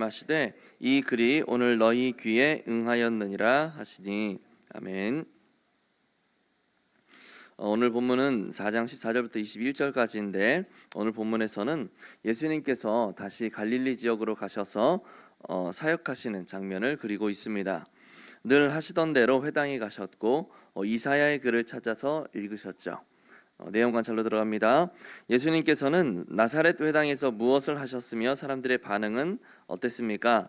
마시되 이 글이 오늘 너희 귀에 응하였느니라 하시니 아멘. 오늘 본문은 4장 14절부터 21절까지인데 오늘 본문에서는 예수님께서 다시 갈릴리 지역으로 가셔서 사역하시는 장면을 그리고 있습니다. 늘 하시던 대로 회당에 가셨고 이사야의 글을 찾아서 읽으셨죠. 내용 관찰로 들어갑니다. 예수님께서는 나사렛 회당에서 무엇을 하셨으며 사람들의 반응은 어땠습니까?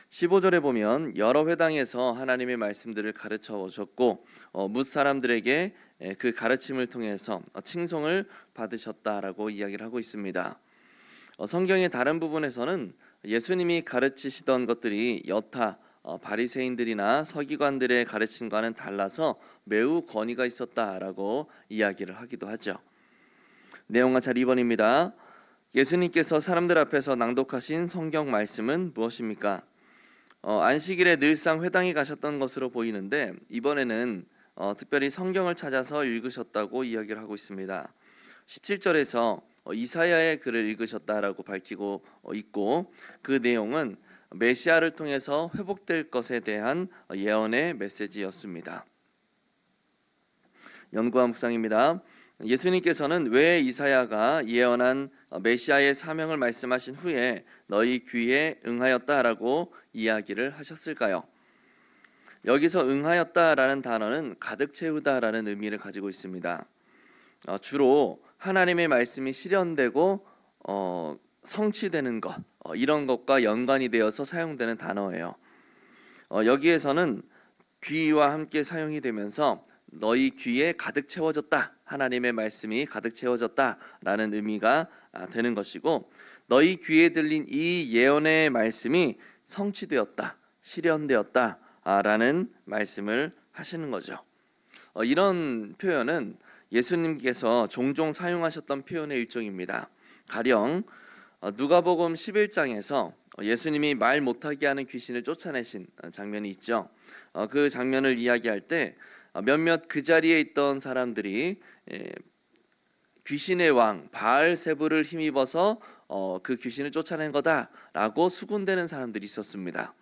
15절에 보면 여러 회당에서 하나님의 말씀들을 가르쳐 오셨고 뭇 사람들에게 그 가르침을 통해서 칭송을 받으셨다라고 이야기를 하고 있습니다. 성경의 다른 부분에서는 예수님이 가르치시던 것들이 여타 바리새인들이나 서기관들의 가르침과는 달라서 매우 권위가 있었다라고 이야기를 하기도 하죠. 내용 관찰 2번입니다. 예수님께서 사람들 앞에서 낭독하신 성경 말씀은 무엇입니까? 안식일에 늘상 회당에 가셨던 것으로 보이는데 이번에는 특별히 성경을 찾아서 읽으셨다고 이야기를 하고 있습니다. 17절에서 이사야의 글을 읽으셨다라고 밝히고 있고 그 내용은 메시아를 통해서 회복될 것에 대한 예언의 메시지였습니다. 연구와 묵상입니다. 예수님께서는 왜 이사야가 예언한 메시아의 사명을 말씀하신 후에 너희 귀에 응하였다라고 이야기를 하셨을까요? 여기서 응하였다라는 단어는 가득 채우다라는 의미를 가지고 있습니다. 주로 하나님의 말씀이 실현되고 성취되는 것 이런 것과 연관이 되어서 사용되는 단어예요. 여기에서는 귀와 함께 사용이 되면서 너희 귀에 가득 채워졌다, 하나님의 말씀이 가득 채워졌다라는 의미가 되는 것이고 너희 귀에 들린 이 예언의 말씀이 성취되었다, 실현되었다라는 말씀을 하시는 거죠. 이런 표현은 예수님께서 종종 사용하셨던 표현의 일종입니다. 가령 누가복음 11장에서 예수님이 말 못하게 하는 귀신을 쫓아내신 장면이 있죠. 그 장면을 이야기할 때 몇몇 그 자리에 있던 사람들이 귀신의 왕 바알세불을 힘입어서 그 귀신을 쫓아낸 거다라고 수군대는 사람들이 있었습니다.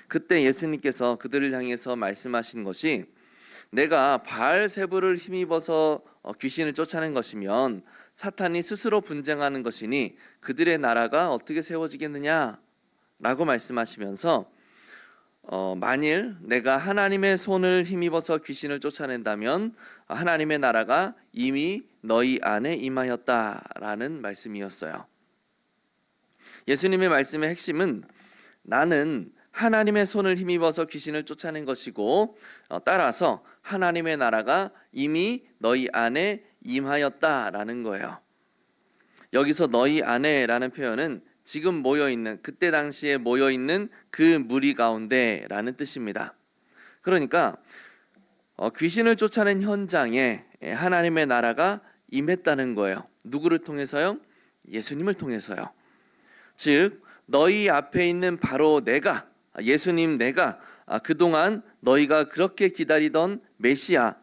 그때 예수님께서 그들을 향해서 말씀하신 것이 내가 바알세불을 힘입어서 귀신을 쫓아낸 것이면 사탄이 스스로 분쟁하는 것이니 그들의 나라가 어떻게 세워지겠느냐 라고 말씀하시면서 만일 내가 하나님의 손을 힘입어서 귀신을 쫓아낸다면 하나님의 나라가 이미 너희 안에 임하였다라는 말씀이었어요. 예수님의 말씀의 핵심은 나는 하나님의 손을 힘입어서 귀신을 쫓아낸 것이고 따라서 하나님의 나라가 이미 너희 안에 임하였다라는 거예요. 여기서 너희 안에라는 표현은 지금 모여있는 그때 당시에 모여있는 그 무리 가운데라는 뜻입니다. 그러니까 귀신을 쫓아낸 현장에 하나님의 나라가 임했다는 거예요. 누구를 통해서요? 예수님을 통해서요. 즉 너희 앞에 있는 바로 내가 예수님 내가 그동안 너희가 그렇게 기다리던 메시아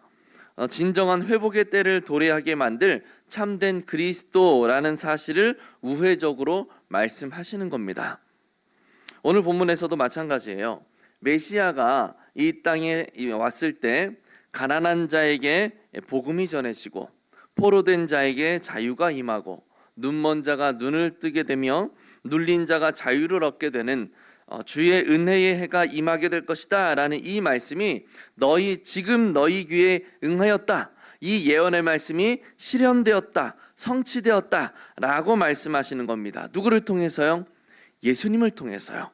진정한 회복의 때를 도래하게 만들 참된 그리스도라는 사실을 우회적으로 말씀하시는 겁니다. 오늘 본문에서도 마찬가지예요. 메시아가 이 땅에 왔을 때 가난한 자에게 복음이 전해지고 포로된 자에게 자유가 임하고 눈먼 자가 눈을 뜨게 되며 눌린 자가 자유를 얻게 되는 주의 은혜의 해가 임하게 될 것이다 라는 이 말씀이 지금 너희 귀에 응하였다, 이 예언의 말씀이 실현되었다, 성취되었다 라고 말씀하시는 겁니다. 누구를 통해서요? 예수님을 통해서요.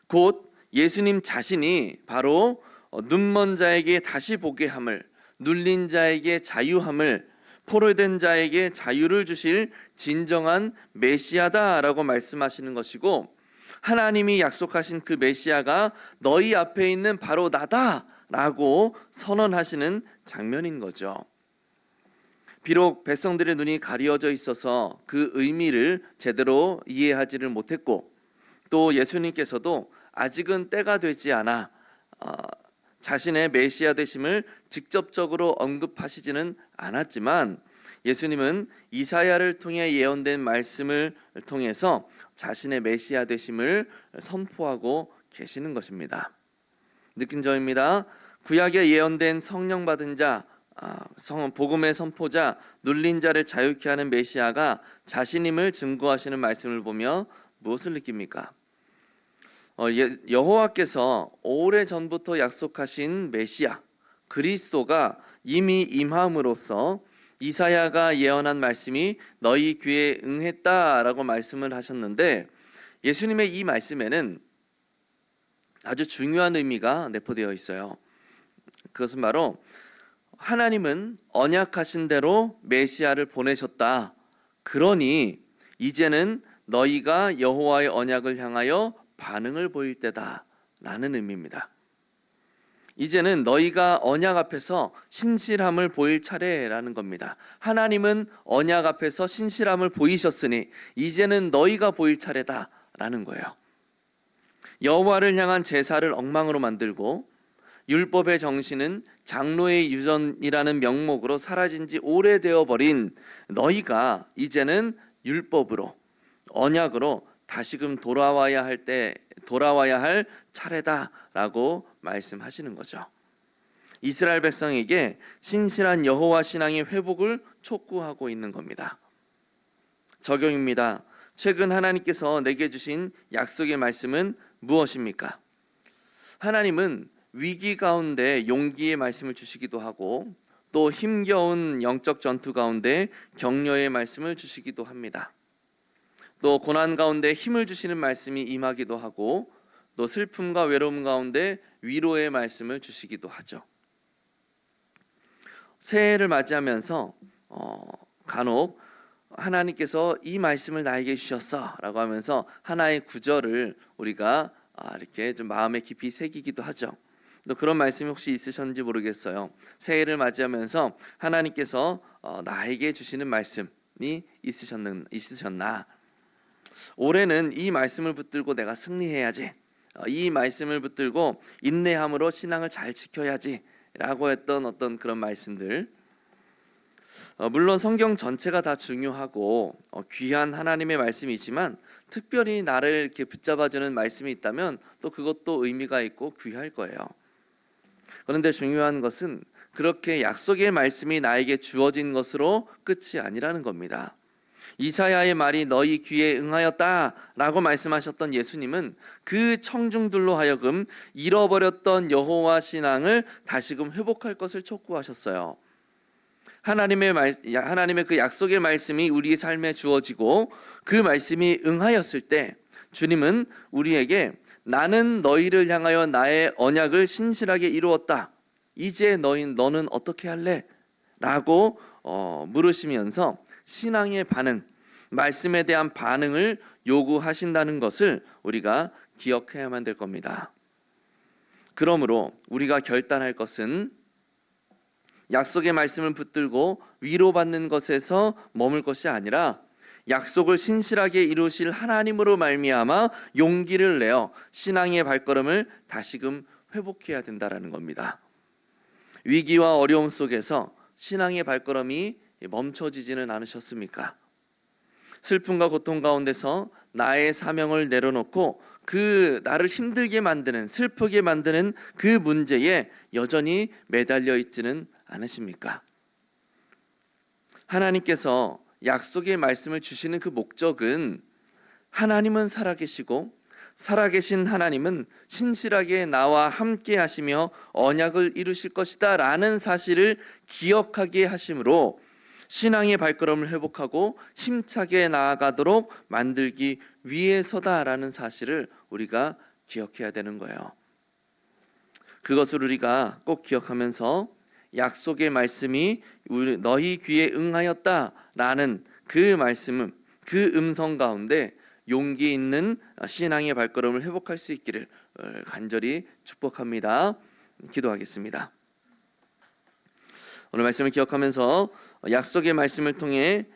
곧 예수님 자신이 바로 눈먼 자에게 다시 보게 함을, 눌린 자에게 자유함을, 포로된 자에게 자유를 주실 진정한 메시아다라고 말씀하시는 것이고 하나님이 약속하신 그 메시아가 너희 앞에 있는 바로 나다라고 선언하시는 장면인 거죠. 비록 백성들의 눈이 가려져 있어서 그 의미를 제대로 이해하지를 못했고 또 예수님께서도 아직은 때가 되지 않아 자신의 메시아 되심을 직접적으로 언급하시지는 않았지만 예수님은 이사야를 통해 예언된 말씀을 통해서 자신의 메시아 되심을 선포하고 계시는 것입니다. 느낀 점입니다. 구약에 예언된 성령 받은 자, 복음의 선포자, 눌린 자를 자유케 하는 메시아가 자신임을 증거하시는 말씀을 보며 무엇을 느낍니까? 여호와께서 오래전부터 약속하신 메시아 그리스도가 이미 임함으로써 이사야가 예언한 말씀이 너희 귀에 응했다라고 말씀을 하셨는데, 예수님의 이 말씀에는 아주 중요한 의미가 내포되어 있어요. 그것은 바로 하나님은 언약하신 대로 메시아를 보내셨다. 그러니 이제는 너희가 여호와의 언약을 향하여 반응을 보일 때다 라는 의미입니다. 이제는 너희가 언약 앞에서 신실함을 보일 차례라는 겁니다. 하나님은 언약 앞에서 신실함을 보이셨으니 이제는 너희가 보일 차례다 라는 거예요. 여호와를 향한 제사를 엉망으로 만들고 율법의 정신은 장로의 유전이라는 명목으로 사라진 지 오래되어 버린 너희가 이제는 율법으로, 언약으로 다시금 돌아와야 할 차례다라고 말씀하시는 거죠. 이스라엘 백성에게 신실한 여호와 신앙의 회복을 촉구하고 있는 겁니다. 적용입니다. 최근 하나님께서 내게 주신 약속의 말씀은 무엇입니까? 하나님은 위기 가운데 용기의 말씀을 주시기도 하고, 또 힘겨운 영적 전투 가운데 격려의 말씀을 주시기도 합니다. 또 고난 가운데 힘을 주시는 말씀이 임하기도 하고, 또 슬픔과 외로움 가운데 위로의 말씀을 주시기도 하죠. 새해를 맞이하면서 간혹 하나님께서 이 말씀을 나에게 주셨어 라고 하면서 하나의 구절을 우리가 이렇게 좀 마음에 깊이 새기기도 하죠. 또 그런 말씀이 혹시 있으셨는지 모르겠어요. 새해를 맞이하면서 하나님께서 나에게 주시는 말씀이 있으셨나? 올해는 이 말씀을 붙들고 내가 승리해야지, 이 말씀을 붙들고 인내함으로 신앙을 잘 지켜야지 라고 했던 어떤 그런 말씀들, 물론 성경 전체가 다 중요하고 귀한 하나님의 말씀이지만 특별히 나를 이렇게 붙잡아주는 말씀이 있다면 또 그것도 의미가 있고 귀할 거예요. 그런데 중요한 것은 그렇게 약속의 말씀이 나에게 주어진 것으로 끝이 아니라는 겁니다. 이사야의 말이 너희 귀에 응하였다라고 말씀하셨던 예수님은 그 청중들로 하여금 잃어버렸던 여호와 신앙을 다시금 회복할 것을 촉구하셨어요. 하나님의 그 약속의 말씀이 우리의 삶에 주어지고 그 말씀이 응하였을 때 주님은 우리에게 나는 너희를 향하여 나의 언약을 신실하게 이루었다. 이제 너는 어떻게 할래? 라고 물으시면서 신앙의 반응, 말씀에 대한 반응을 요구하신다는 것을 우리가 기억해야만 될 겁니다. 그러므로 우리가 결단할 것은 약속의 말씀을 붙들고 위로받는 것에서 머물 것이 아니라 약속을 신실하게 이루실 하나님으로 말미암아 용기를 내어 신앙의 발걸음을 다시금 회복해야 된다라는 겁니다. 위기와 어려움 속에서 신앙의 발걸음이 멈춰지지는 않으셨습니까? 슬픔과 고통 가운데서 나의 사명을 내려놓고 그 나를 힘들게 만드는, 슬프게 만드는 그 문제에 여전히 매달려 있지는 않으십니까? 하나님께서 약속의 말씀을 주시는 그 목적은 하나님은 살아계시고 살아계신 하나님은 신실하게 나와 함께 하시며 언약을 이루실 것이다 라는 사실을 기억하게 하심으로 신앙의 발걸음을 회복하고 힘차게 나아가도록 만들기 위해서다라는 사실을 우리가 기억해야 되는 거예요. 그것을 우리가 꼭 기억하면서 약속의 말씀이 너희 귀에 응하였다라는 그 말씀은 그 음성 가운데 용기 있는 신앙의 발걸음을 회복할 수 있기를 간절히 축복합니다. 기도하겠습니다. 오늘 말씀을 기억하면서 약속의 말씀을 통해